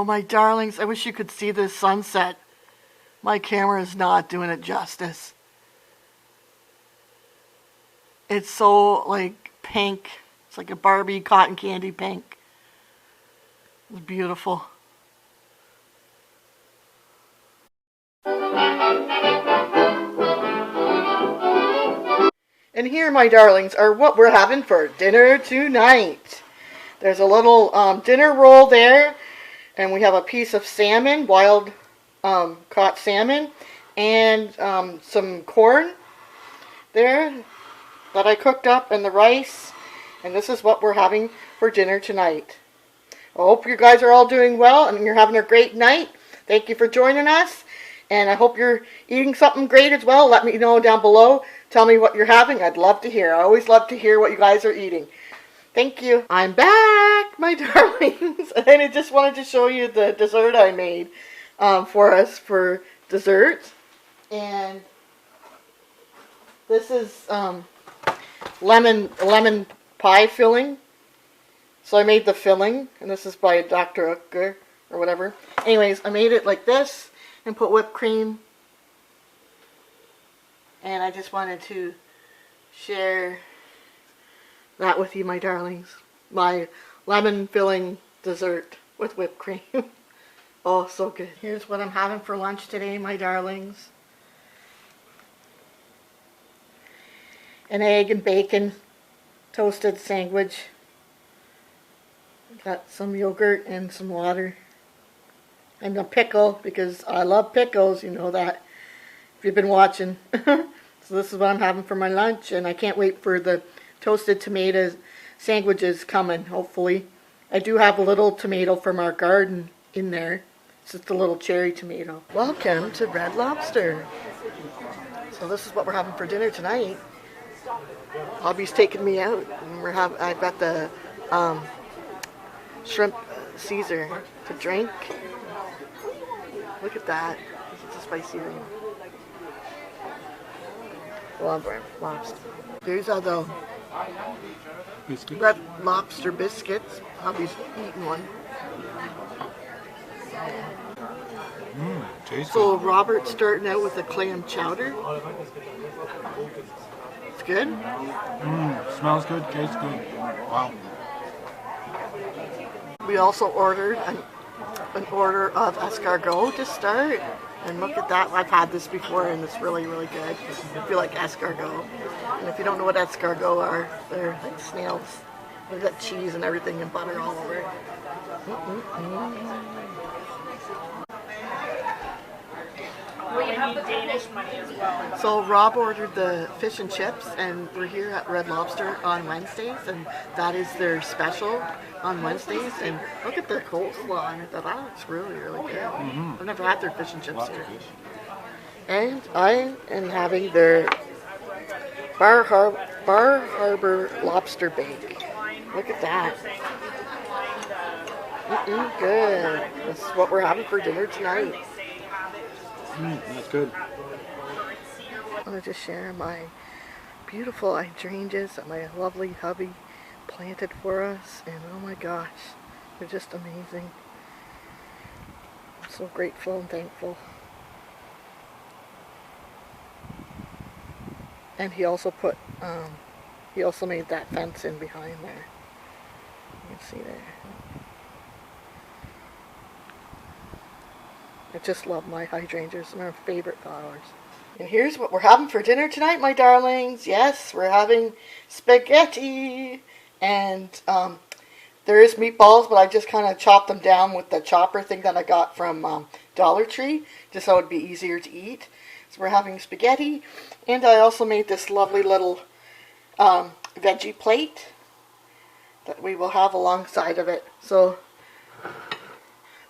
my darlings, I wish you could see this sunset. My camera is not doing it justice. It's so like pink. It's like a Barbie cotton candy pink. It's beautiful. And here, my darlings, are what we're having for dinner tonight. There's a little dinner roll there, and we have a piece of salmon, wild caught salmon, and some corn there that I cooked up, and the rice. And this is what we're having for dinner tonight. I hope you guys are all doing well and you're having a great night. Thank you for joining us. And I hope you're eating something great as well. Let me know down below. Tell me what you're having. I'd love to hear. I always love to hear what you guys are eating. Thank you. I'm back, my darlings. And I just wanted to show you the dessert I made for us for dessert. And this is lemon pie filling. So I made the filling, and this is by Dr. Ucker or whatever. Anyways, I made it like this and put whipped cream. And I just wanted to share that with you, my darlings. My lemon filling dessert with whipped cream. Oh, so good. Here's what I'm having for lunch today, my darlings. An egg and bacon toasted sandwich. Got some yogurt and some water. And a pickle, because I love pickles, you know that, if you've been watching. So this is what I'm having for my lunch, and I can't wait for the toasted tomato sandwiches coming, hopefully. I do have a little tomato from our garden in there. It's just a little cherry tomato. Welcome to Red Lobster. So this is what we're having for dinner tonight. Hobby's taking me out, and I've got the shrimp Caesar to drink. Look at that. It's a spicy thing. Love lobster. These are the Red Lobster biscuits. Hubby's eating one. Tasty. So Robert's starting out with a clam chowder. It's good. Smells good, tastes good. Wow. We also ordered an order of escargot to start. And look at that. I've had this before and it's really, really good. I feel like escargot. And if you don't know what escargot are, they're like snails. They've got cheese and everything and butter all over it. We have the Danish money as well. So Rob ordered the fish and chips, and we're here at Red Lobster on Wednesdays, and that is their special on Wednesdays. And look at their coleslaw, and that looks really, really good. I've never had their fish and chips here. And I am having their Bar Harbor lobster bake. Look at that. Good. This is what we're having for dinner tonight. That's good. I want to just share my beautiful hydrangeas that my lovely hubby planted for us, and oh my gosh, they're just amazing. I'm so grateful and thankful. And he also put, he also made that fence in behind there. You can see there. I just love my hydrangeas. They're my favorite flowers. And here's what we're having for dinner tonight, my darlings. Yes, we're having spaghetti. And there is meatballs, but I just kind of chopped them down with the chopper thing that I got from Dollar Tree, just so it would be easier to eat. So we're having spaghetti. And I also made this lovely little veggie plate that we will have alongside of it. So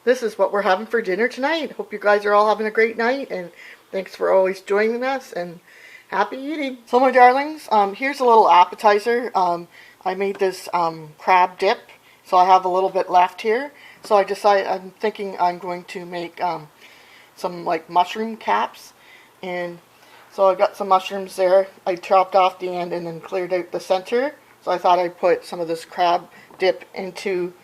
this is what we're having for dinner tonight. Hope you guys are all having a great night, and thanks for always joining us, and happy eating. So my darlings, here's a little appetizer. I made this crab dip, so I have a little bit left here. So I'm thinking I'm going to make some like mushroom caps, and so I got some mushrooms there. I chopped off the end and then cleared out the center. So I thought I'd put some of this crab dip into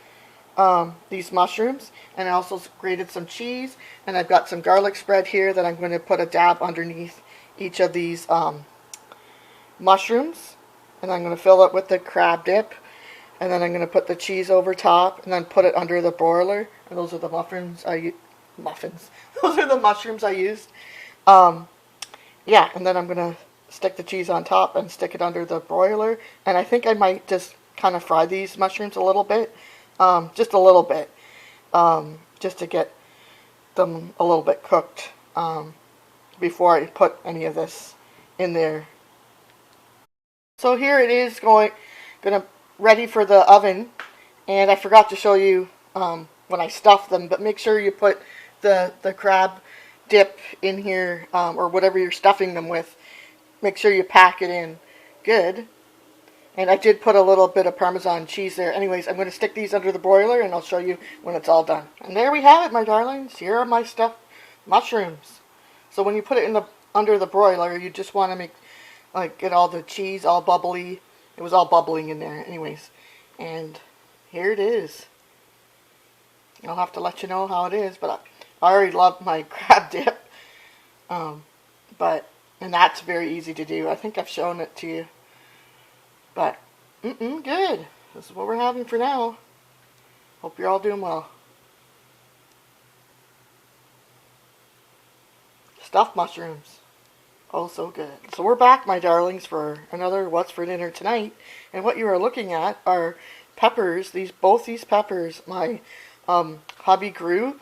these mushrooms, and I also grated some cheese, and I've got some garlic spread here that I'm going to put a dab underneath each of these mushrooms, and I'm going to fill it with the crab dip, and then I'm going to put the cheese over top, and then put it under the broiler. And those are the muffins. Those are the mushrooms I used. Yeah, and then I'm going to stick the cheese on top and stick it under the broiler. And I think I might just kind of fry these mushrooms a little bit. Just a little bit. Just to get them a little bit cooked before I put any of this in there. So here it is gonna ready for the oven. And I forgot to show you when I stuff them, but make sure you put the crab dip in here, or whatever you're stuffing them with. Make sure you pack it in good. And I did put a little bit of Parmesan cheese there. Anyways, I'm going to stick these under the broiler, and I'll show you when it's all done. And there we have it, my darlings. Here are my stuffed mushrooms. So when you put it under the broiler, you just want to get all the cheese all bubbly. It was all bubbling in there anyways. And here it is. I'll have to let you know how it is, but I already love my crab dip. And that's very easy to do. I think I've shown it to you. But, good. This is what we're having for now. Hope you're all doing well. Stuffed mushrooms. Oh, so good. So we're back, my darlings, for another What's for Dinner Tonight. And what you are looking at are peppers. Both these peppers my hubby grew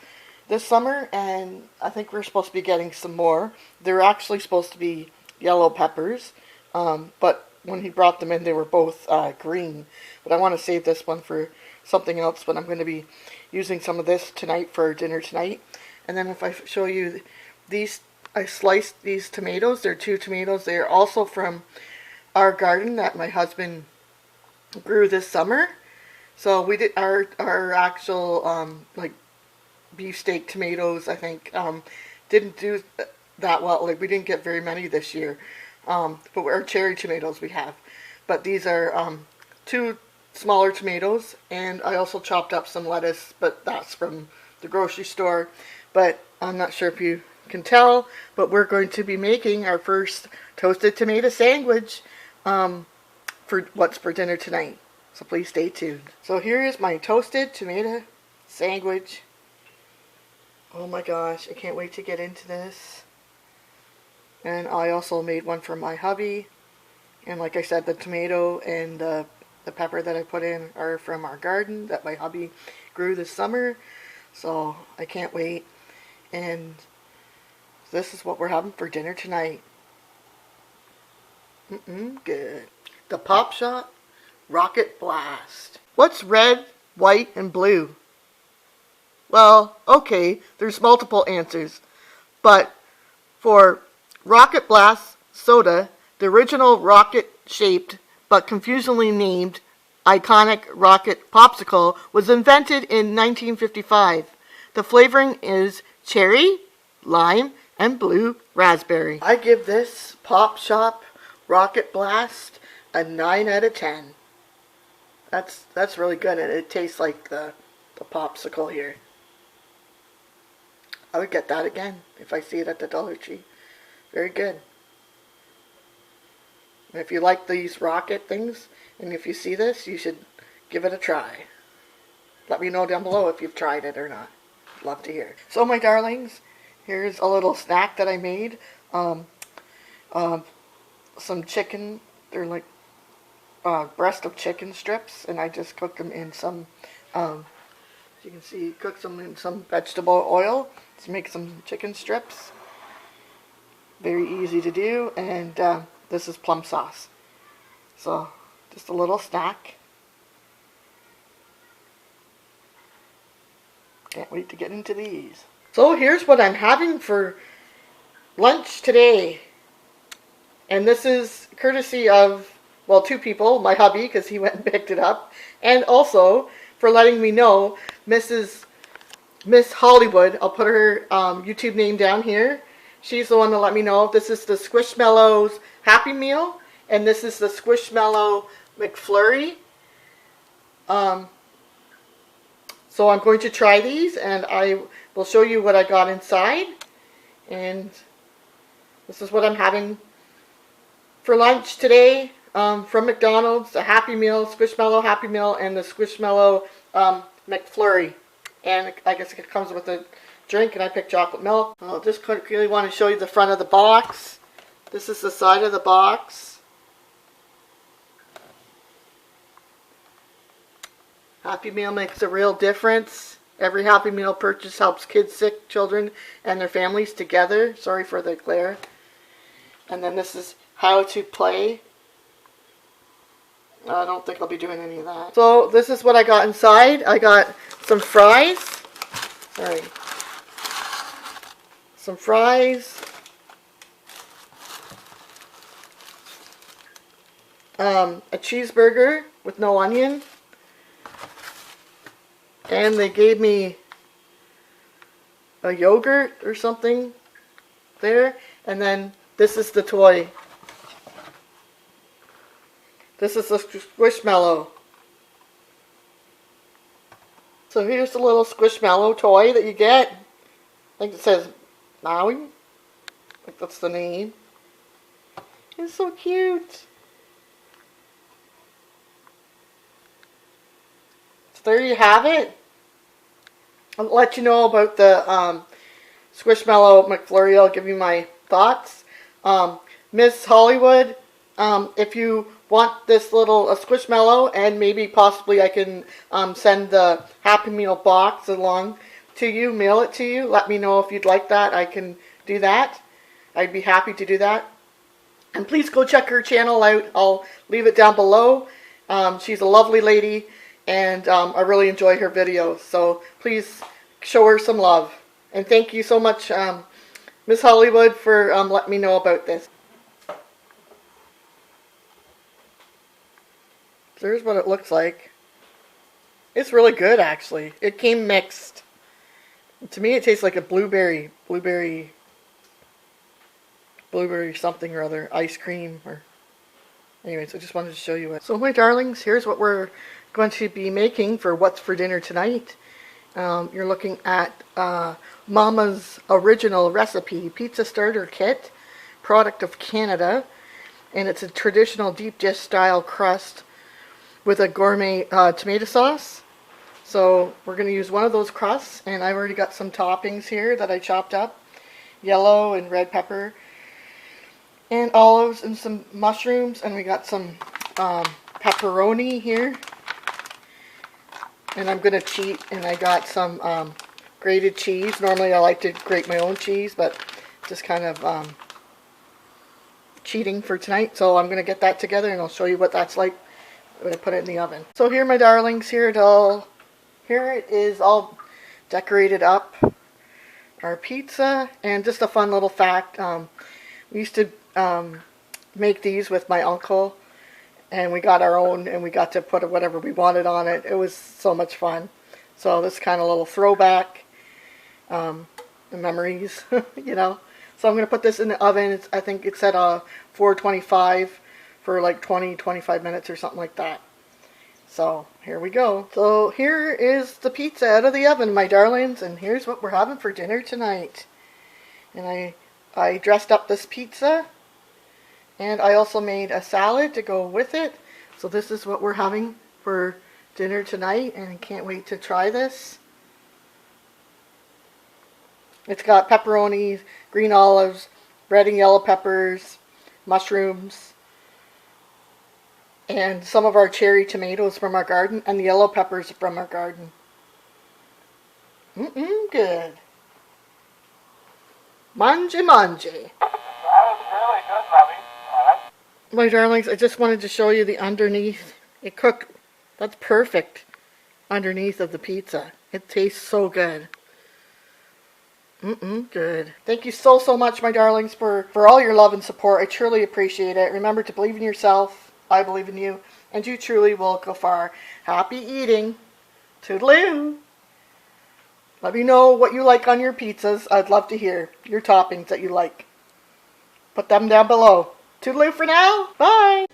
this summer, and I think we're supposed to be getting some more. They're actually supposed to be yellow peppers, but when he brought them in, they were both green. But I want to save this one for something else, but I'm going to be using some of this tonight for dinner tonight. And then if I show you these, I sliced these tomatoes. They're 2 tomatoes. They are also from our garden that my husband grew this summer. So we did our actual beefsteak tomatoes, I think, didn't do that well. Like, we didn't get very many this year. But our cherry tomatoes we have. But these are 2 smaller tomatoes, and I also chopped up some lettuce, but that's from the grocery store. But I'm not sure if you can tell, but we're going to be making our first toasted tomato sandwich for What's for Dinner Tonight. So please stay tuned. So here is my toasted tomato sandwich. Oh my gosh, I can't wait to get into this. And I also made one for my hubby. And like I said, the tomato and the pepper that I put in are from our garden that my hubby grew this summer. So I can't wait. And this is what we're having for dinner tonight. Good. The Pop Shot Rocket Blast. What's red, white, and blue? Well, okay, there's multiple answers. But for Rocket Blast soda, the original rocket-shaped but confusingly named iconic rocket popsicle was invented in 1955. The flavoring is cherry, lime, and blue raspberry. I give this Pop Shop Rocket Blast a 9 out of 10. That's really good, and it tastes like the popsicle here. I would get that again if I see it at the Dollar Tree. Very good. And if you like these rocket things, and if you see this, you should give it a try. Let me know down below if you've tried it or not. Love to hear. So my darlings, here's a little snack that I made. Some chicken. They're like breast of chicken strips, and I just cooked them in some, as you can see, cooked them in some vegetable oil to make some chicken strips. Very easy to do, and this is plum sauce. So, just a little snack. Can't wait to get into these. So here's what I'm having for lunch today. And this is courtesy of, well, 2 people, my hubby, because he went and picked it up, and also for letting me know, Miss Hollywood. I'll put her YouTube name down here. She's the one that let me know. This is the Squishmallow's Happy Meal, and this is the Squishmallow McFlurry. So I'm going to try these, and I will show you what I got inside. And this is what I'm having for lunch today from McDonald's. A Happy Meal, Squishmallow Happy Meal, and the Squishmallow McFlurry. And I guess it comes with a drink, and I picked chocolate milk. I just quickly want to show you the front of the box. This is the side of the box. Happy Meal makes a real difference. Every Happy Meal purchase helps kids, sick children, and their families together. Sorry for the glare. And then this is how to play. I don't think I'll be doing any of that. So this is what I got inside. I got some fries. Sorry. Some fries. A cheeseburger with no onion. And they gave me a yogurt or something there. And then this is the toy. This is the Squishmallow. So here's the little Squishmallow toy that you get. I think it says Maui. I think that's the name. It's so cute. So there you have it. I'll let you know about the Squishmallow McFlurry. I'll give you my thoughts. Miss Hollywood, if you want this little Squishmallow, and maybe possibly I can send the Happy Meal box along to you, mail it to you. Let me know if you'd like that. I can do that. I'd be happy to do that. And please go check her channel out. I'll leave it down below. She's a lovely lady, and I really enjoy her videos. So please show her some love. And thank you so much, Miss Hollywood, for letting me know about this. There's what it looks like. It's really good, actually. It came mixed. To me, it tastes like a blueberry something or other, ice cream. Or anyways, I just wanted to show you it. So my darlings, here's what we're going to be making for what's for dinner tonight. You're looking at Mama's original recipe pizza starter kit, product of Canada, and it's a traditional deep dish style crust with a gourmet tomato sauce. So we're going to use one of those crusts, and I've already got some toppings here that I chopped up. Yellow and red pepper and olives and some mushrooms, and we got some pepperoni here. And I'm going to cheat, and I got some grated cheese. Normally I like to grate my own cheese, but just kind of cheating for tonight. So I'm going to get that together, and I'll show you what that's like when I put it in the oven. So here, my darlings, here it is all decorated up. Our pizza, and just a fun little fact, we used to make these with my uncle, and we got our own, and we got to put whatever we wanted on it. It was so much fun. So this kind of little throwback, the memories, you know. So I'm going to put this in the oven. I think it's at 425 for like 20-25 minutes or something like that. So here we go. So here is the pizza out of the oven, my darlings, and here's what we're having for dinner tonight. And I dressed up this pizza, and I also made a salad to go with it. So this is what we're having for dinner tonight, and I can't wait to try this. It's got pepperoni, green olives, red and yellow peppers, mushrooms, and some of our cherry tomatoes from our garden, and the yellow peppers from our garden. Good. Mangy. That was really good, Bobby. My darlings, I just wanted to show you the underneath. It cooked. That's perfect underneath of the pizza. It tastes so good. Good. Thank you so much, my darlings, for all your love and support. I truly appreciate it. Remember to believe in yourself. I believe in you, and you truly will go far. Happy eating. Toodaloo. Let me know what you like on your pizzas. I'd love to hear your toppings that you like. Put them down below. Toodaloo for now. Bye.